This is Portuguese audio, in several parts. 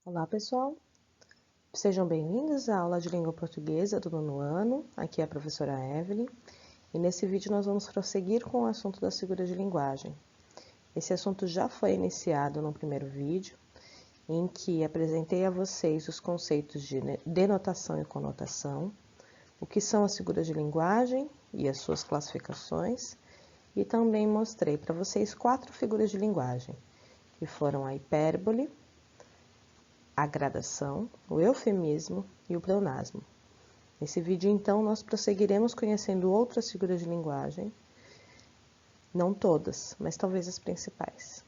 Olá, pessoal! Sejam bem-vindos à aula de língua portuguesa do nono ano. Aqui é a professora Evelyn e nesse vídeo nós vamos prosseguir com o assunto da figura de linguagem. Esse assunto já foi iniciado no primeiro vídeo, em que apresentei a vocês os conceitos de denotação e conotação, o que são as figuras de linguagem e as suas classificações, e também mostrei para vocês 4 figuras de linguagem, que foram a hipérbole, a gradação, o eufemismo e o pleonasmo. Nesse vídeo, então, nós prosseguiremos conhecendo outras figuras de linguagem, não todas, mas talvez as principais.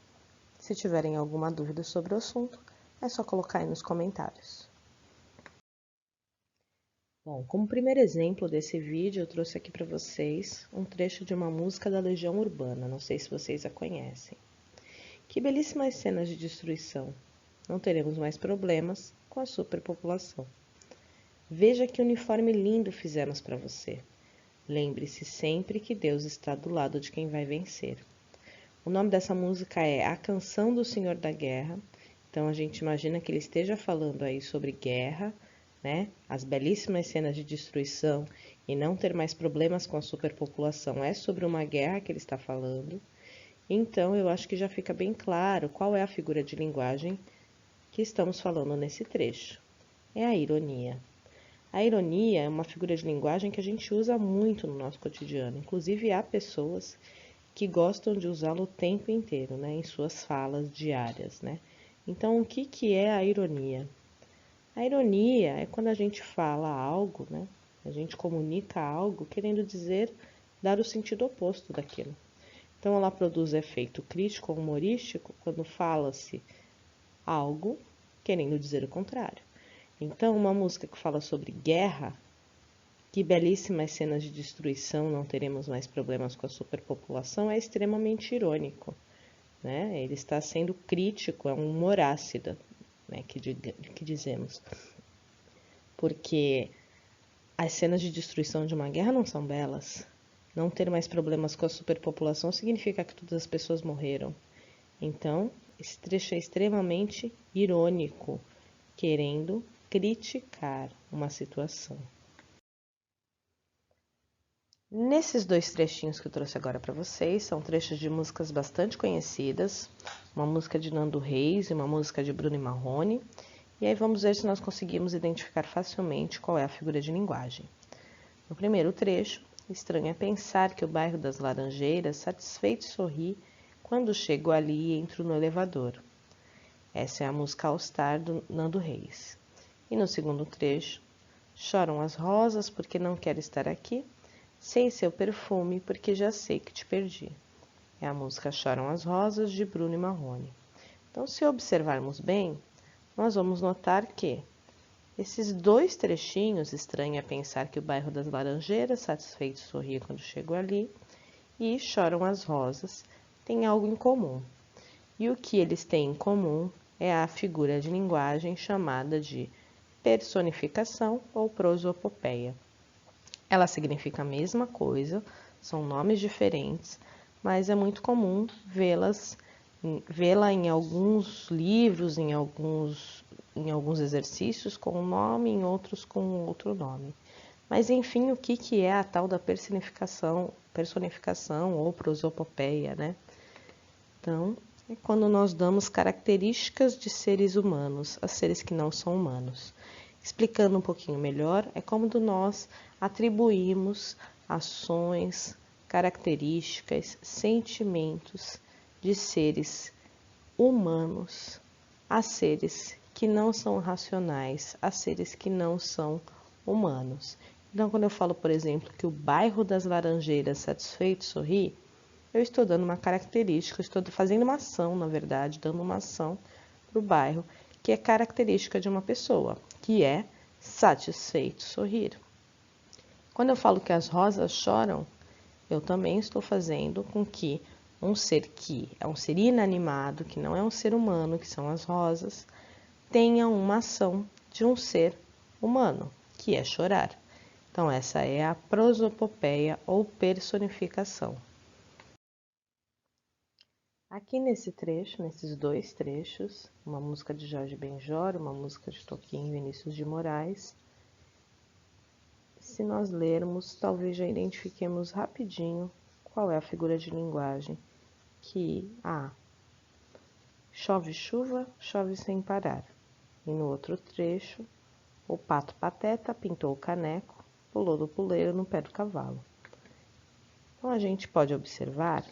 Se tiverem alguma dúvida sobre o assunto, é só colocar aí nos comentários. Bom, como primeiro exemplo desse vídeo, eu trouxe aqui para vocês um trecho de uma música da Legião Urbana, não sei se vocês a conhecem. Que belíssimas cenas de destruição! Não teremos mais problemas com a superpopulação. Veja que uniforme lindo fizemos para você. Lembre-se sempre que Deus está do lado de quem vai vencer. O nome dessa música é A Canção do Senhor da Guerra. Então a gente imagina que ele esteja falando aí sobre guerra, né? As belíssimas cenas de destruição e não ter mais problemas com a superpopulação é sobre uma guerra que ele está falando. Então eu acho que já fica bem claro qual é a figura de linguagem que estamos falando nesse trecho. É a ironia. A ironia é uma figura de linguagem que a gente usa muito no nosso cotidiano. Inclusive, há pessoas que gostam de usá-lo o tempo inteiro, né, em suas falas diárias, né? Então, o que é a ironia? A ironia é quando a gente fala algo, né? A gente comunica algo querendo dizer, dar o sentido oposto daquilo. Então, ela produz efeito crítico ou humorístico quando fala-se algo querendo dizer o contrário. Então, uma música que fala sobre guerra, que belíssimas cenas de destruição, não teremos mais problemas com a superpopulação, é extremamente irônico, né? Ele está sendo crítico, é um humor ácido, né, que dizemos. Porque as cenas de destruição de uma guerra não são belas. Não ter mais problemas com a superpopulação significa que todas as pessoas morreram. Então, esse trecho é extremamente irônico, querendo criticar uma situação. Nesses dois trechinhos que eu trouxe agora para vocês, são trechos de músicas bastante conhecidas, uma música de Nando Reis e uma música de Bruno e Marrone, e aí vamos ver se nós conseguimos identificar facilmente qual é a figura de linguagem. No primeiro trecho, estranho é pensar que o bairro das Laranjeiras satisfeito sorri quando chego ali e entro no elevador. Essa é a música All Star do Nando Reis. E no segundo trecho, choram as rosas porque não quero estar aqui, sem seu perfume porque já sei que te perdi. É a música Choram as Rosas de Bruno e Marrone. Então, se observarmos bem, nós vamos notar que esses dois trechinhos, estranho é pensar que o bairro das Laranjeiras satisfeito sorria quando chego ali, e Choram as Rosas, têm algo em comum. E o que eles têm em comum é a figura de linguagem chamada de personificação ou prosopopeia. Ela significa a mesma coisa, são nomes diferentes, mas é muito comum vê-la em alguns livros, em alguns exercícios com um nome, em outros com outro nome. Mas enfim, o que é a tal da personificação ou prosopopeia, né? Então, é quando nós damos características de seres humanos a seres que não são humanos. Explicando um pouquinho melhor, é como nós atribuímos ações, características, sentimentos de seres humanos a seres que não são racionais, a seres que não são humanos. Então, quando eu falo, por exemplo, que o bairro das Laranjeiras satisfeito sorri, eu estou dando uma característica, estou fazendo uma ação, na verdade, dando uma ação para o bairro, que é característica de uma pessoa, que é satisfeito sorrir. Quando eu falo que as rosas choram, eu também estou fazendo com que um ser que é um ser inanimado, que não é um ser humano, que são as rosas, tenha uma ação de um ser humano, que é chorar. Então, essa é a prosopopeia ou personificação. Aqui nesse trecho, nesses dois trechos, uma música de Jorge Benjor, uma música de Toquinho e Vinícius de Moraes, se nós lermos, talvez já identifiquemos rapidinho qual é a figura de linguagem que chove chuva, chove sem parar. E no outro trecho, o pato pateta pintou o caneco, pulou do puleiro no pé do cavalo. Então a gente pode observar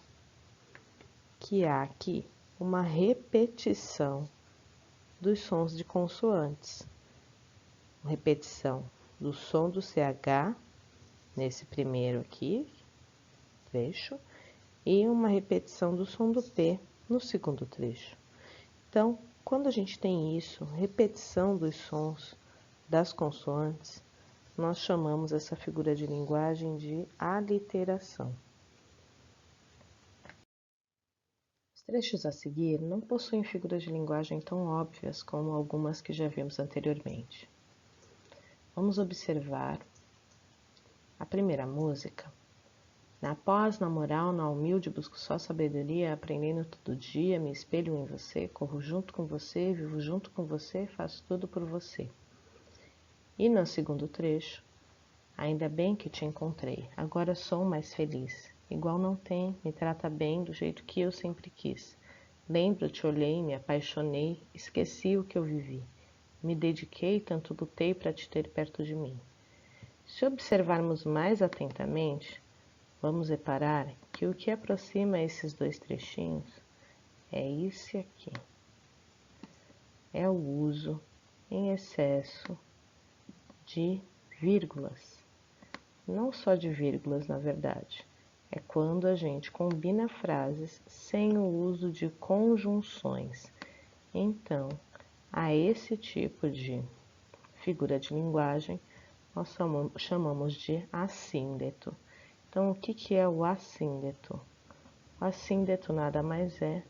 que há aqui uma repetição dos sons de consoantes. Uma repetição do som do CH, nesse primeiro aqui, trecho, e uma repetição do som do P no segundo trecho. Então, quando a gente tem isso, repetição dos sons das consoantes, nós chamamos essa figura de linguagem de aliteração. Os trechos a seguir não possuem figuras de linguagem tão óbvias como algumas que já vimos anteriormente. Vamos observar a primeira música. Na pós, na moral, na humilde, busco só sabedoria, aprendendo todo dia, me espelho em você, corro junto com você, vivo junto com você, faço tudo por você. E no segundo trecho, ainda bem que te encontrei, agora sou mais feliz. Igual não tem, me trata bem do jeito que eu sempre quis. Lembro, te olhei, me apaixonei, esqueci o que eu vivi. Me dediquei, tanto lutei para te ter perto de mim. Se observarmos mais atentamente, vamos reparar que o que aproxima esses dois trechinhos é esse aqui. É o uso em excesso de vírgulas. Não só de vírgulas, na verdade. É quando a gente combina frases sem o uso de conjunções. Então, a esse tipo de figura de linguagem, nós chamamos de assíndeto. Então, o que é o assíndeto? O assíndeto nada mais é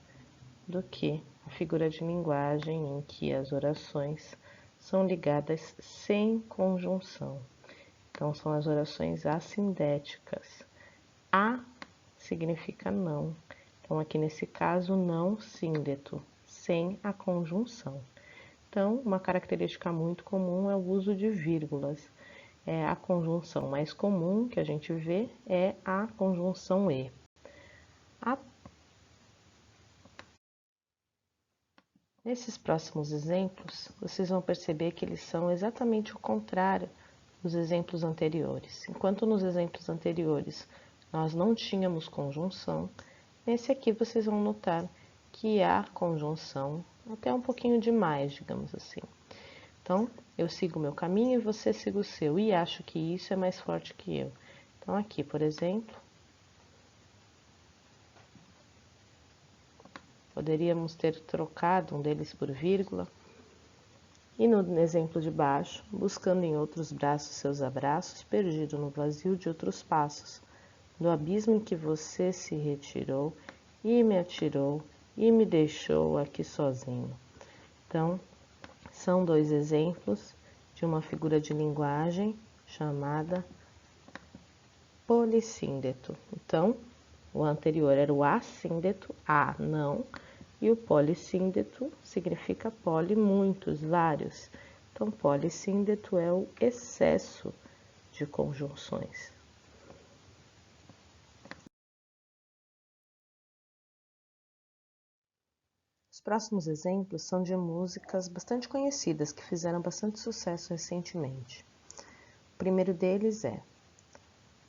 do que a figura de linguagem em que as orações são ligadas sem conjunção. Então, são as orações assindéticas. A significa não. Então, aqui nesse caso, não síndeto, sem a conjunção. Então, uma característica muito comum é o uso de vírgulas. A conjunção mais comum que a gente vê é a conjunção e. Nesses próximos exemplos, vocês vão perceber que eles são exatamente o contrário dos exemplos anteriores. Enquanto nos exemplos anteriores nós não tínhamos conjunção, nesse aqui vocês vão notar que há conjunção, até um pouquinho demais, digamos assim. Então, eu sigo o meu caminho e você siga o seu, e acho que isso é mais forte que eu. Então, aqui, por exemplo, poderíamos ter trocado um deles por vírgula. E no exemplo de baixo, buscando em outros braços seus abraços, perdido no vazio de outros passos, do abismo em que você se retirou e me atirou e me deixou aqui sozinho. Então, são dois exemplos de uma figura de linguagem chamada polissíndeto. Então, o anterior era o assíndeto, a, não, e o polissíndeto significa poli, muitos, vários. Então, polissíndeto é o excesso de conjunções. Os próximos exemplos são de músicas bastante conhecidas que fizeram bastante sucesso recentemente. O primeiro deles é: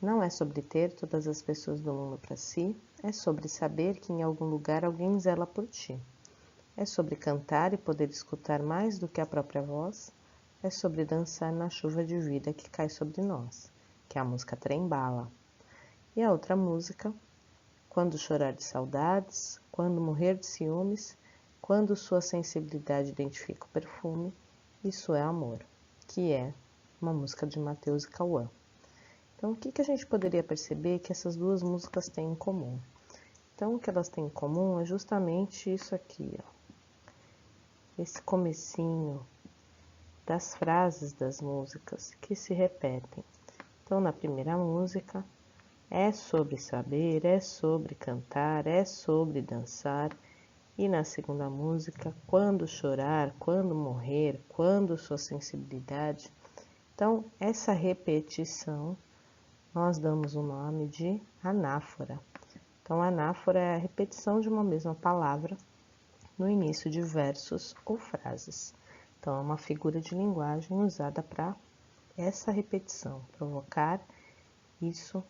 não é sobre ter todas as pessoas do mundo para si, é sobre saber que em algum lugar alguém zela por ti. É sobre cantar e poder escutar mais do que a própria voz. É sobre dançar na chuva de vida que cai sobre nós, que é a música Trem-Bala. E a outra música, quando chorar de saudades, quando morrer de ciúmes, quando sua sensibilidade identifica o perfume, isso é amor, que é uma música de Mateus e Cauã. Então, o que a gente poderia perceber que essas duas músicas têm em comum? Então, o que elas têm em comum é justamente isso aqui, ó. Esse comecinho das frases das músicas que se repetem. Então, na primeira música, É sobre saber, é sobre cantar, é sobre dançar. E na segunda música, quando chorar, quando morrer, quando sua sensibilidade. Então, essa repetição nós damos o nome de anáfora. Então, anáfora é a repetição de uma mesma palavra no início de versos ou frases. Então, é uma figura de linguagem usada para essa repetição, provocar isso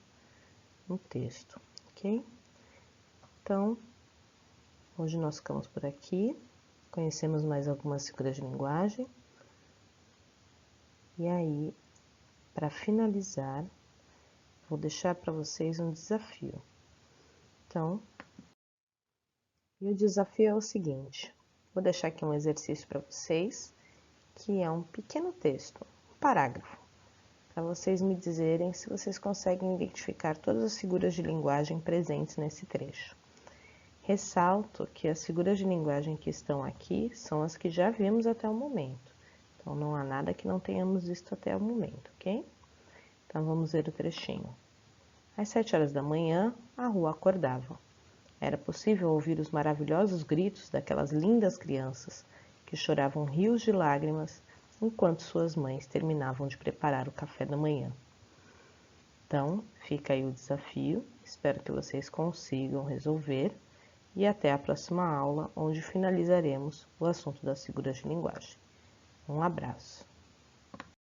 no texto, ok? Então, hoje nós ficamos por aqui, conhecemos mais algumas figuras de linguagem. E aí, para finalizar, vou deixar para vocês um desafio. Então, e o desafio é o seguinte: vou deixar aqui um exercício para vocês, que é um pequeno texto, um parágrafo, para vocês me dizerem se vocês conseguem identificar todas as figuras de linguagem presentes nesse trecho. Ressalto que as figuras de linguagem que estão aqui são as que já vimos até o momento. Então, não há nada que não tenhamos visto até o momento, ok? Então, vamos ver o trechinho. Às 7 horas da manhã, a rua acordava. Era possível ouvir os maravilhosos gritos daquelas lindas crianças que choravam rios de lágrimas enquanto suas mães terminavam de preparar o café da manhã. Então, fica aí o desafio. Espero que vocês consigam resolver. E até a próxima aula, onde finalizaremos o assunto das figuras de linguagem. Um abraço!